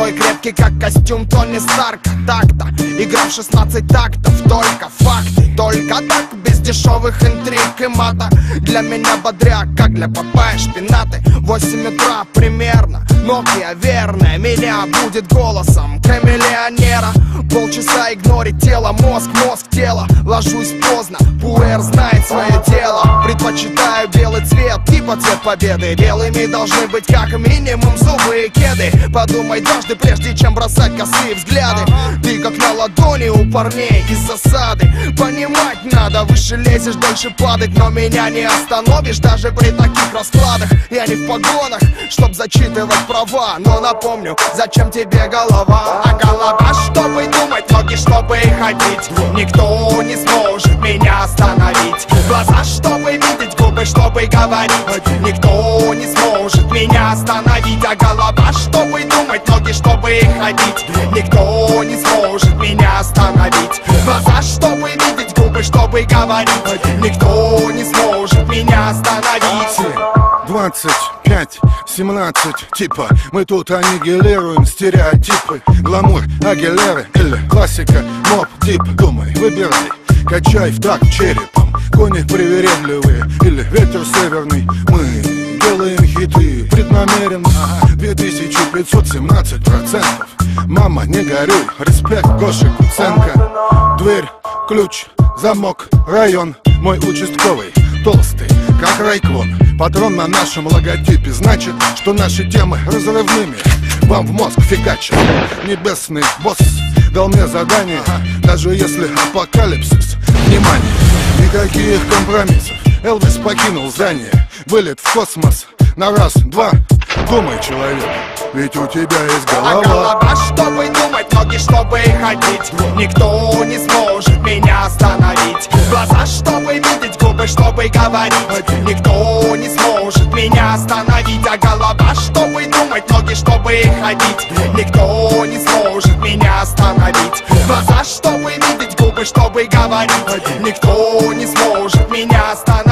Твой крепкий, как костюм Тони Старка. Так-то, игра в 16 тактов. Только факты, только так, без дешевых интриг и мата. Для меня бодряк, как для Папайи шпинаты. 8 утра примерно, Nokia верная меня будет голосом камелеонера. Полчаса игнорить тело, мозг, тело. Ложусь поздно, пуэр знает свое дело. Предпочитаю белый цвет, типа цвет победы. Белыми должны быть как минимум зубы и кеды. Подумай дважды, прежде чем бросать косые взгляды. Ты как на ладони у парней из засады. Понимать надо, выше лезешь, дольше падать. Но меня не остановишь даже при таких раскладах. Я не в погонах, чтоб зачитывать права. Но напомню, зачем тебе голова? А голова, чтобы думать, ноги, чтобы ходить. Никто не сможет меня остановить. Глаза, чтобы видеть, губы, чтобы говорить. Никто не сможет меня остановить. А голова, чтобы думать, ноги, чтобы ходить. Никто не сможет меня остановить. Глаза, чтобы видеть, губы, чтобы говорить. Никто не сможет меня остановить. 25, 17, типа мы тут аннигилируем стереотипы. Гламур, Агилеры или классика, Моб Дип. Думай, выбирай, качай в такт черепом. Кони привередливые или ветер северный. Мы делаем хиты преднамеренно. 2517%. Мама, не горюй, респект, Гоша Куценко. Дверь, ключ, замок, район. Мой участковый, толстый, как райкон. Патрон на нашем логотипе. Значит, что наши темы разрывными вам в мозг фигачат. Небесный босс дал мне задание. Даже если апокалипсис, внимание, никаких компромиссов. Элвис покинул здание. Вылет в космос на раз, два. Думай, человек, ведь у тебя есть голова. А голова, чтобы думать, ноги, чтобы ходить. Никто не сможет меня остановить. Глаза, чтобы видеть, губы, чтобы говорить. Никто не сможет меня остановить. А голова, чтобы думать, ноги, чтобы ходить. Никто не сможет меня остановить. Глаза, чтобы видеть, губы, чтобы говорить. Никто не сможет меня остановить.